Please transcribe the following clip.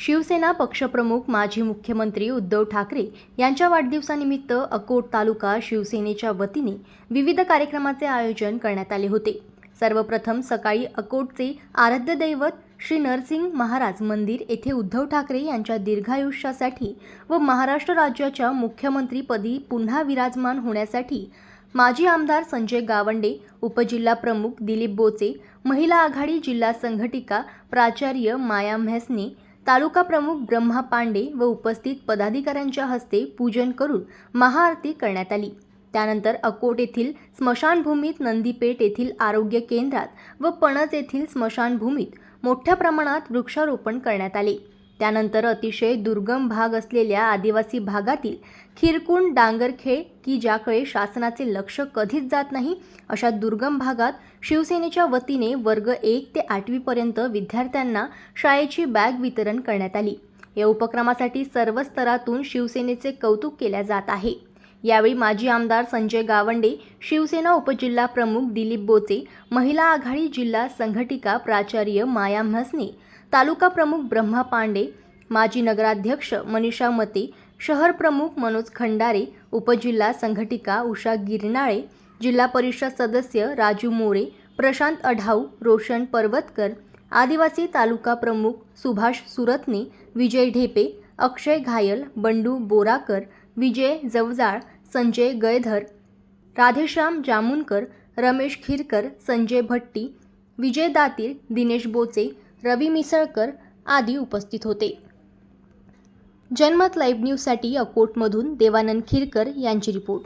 शिवसेना पक्षप्रमुख माजी मुख्यमंत्री उद्धव ठाकरे यांच्या वाढदिवसानिमित्त अकोट तालुका शिवसेनेच्या वतीने विविध कार्यक्रमाचे आयोजन करण्यात आले होते। सर्वप्रथम सकाळी अकोटचे आराध्य दैवत श्री नरसिंह महाराज मंदिर येथे उद्धव ठाकरे यांच्या दीर्घायुष्यासाठी व महाराष्ट्र राज्याच्या मुख्यमंत्रीपदी पुन्हा विराजमान होण्यासाठी माजी आमदार संजय गावंडे, उपजिल्हा प्रमुख दिलीप बोचे, महिला आघाडी जिल्हा संघटिका प्राचार्य माया म्हैसने, तालुका प्रमुख ब्रह्मा पांडे व उपस्थित पदाधिकाऱ्यांच्या हस्ते पूजन करून महाआरती करण्यात आली। त्यानंतर अकोट येथील स्मशानभूमीत, नंदीपेठ येथील आरोग्य केंद्रात व पणज येथील स्मशानभूमीत मोठ्या प्रमाणात वृक्षारोपण करण्यात आले। त्यानंतर अतिशय दुर्गम भाग असलेल्या आदिवासी भागातील खिरकुंड, डांगरखेड की ज्याकडे शासनाचे लक्ष कधीच जात नाही अशा दुर्गम भागात शिवसेनेच्या वतीने वर्ग 1 ते 8वी पर्यंत विद्यार्थ्यांना शाळेची बॅग वितरण करण्यात आली। या उपक्रमासाठी सर्व स्तरातून शिवसेनेचे कौतुक केले जात आहे। यावेळी माजी आमदार संजय गावंडे, शिवसेना उपजिल्हा प्रमुख दिलीप बोचे, महिला आघाडी जिल्हा संघटिका प्राचार्य माया म्हैसने, तालुका प्रमुख ब्रह्मा पांडे, माजी नगराध्यक्ष मनीषा मते, शहर प्रमुख मनोज खंडारे, उपजिल्हा संघटिका उषा गिरनाळे, जिल्हा परिषद सदस्य राजू मोरे, प्रशांत अढाऊ, रोशन पर्वतकर, आदिवासी तालुका प्रमुख सुभाष सुरतने, विजय ढेपे, अक्षय घायल, बंडू बोराकर, विजय जवजाळ, संजय गयधर, राधेश्याम जामुनकर, रमेश खिरकर, संजय भट्टी, विजय दातीर, दिनेश बोचे, रवी मिसळकर आदी उपस्थित होते। जनमत लाईव्ह न्यूजसाठी अकोटमधून देवानंद खिरकर यांची रिपोर्ट।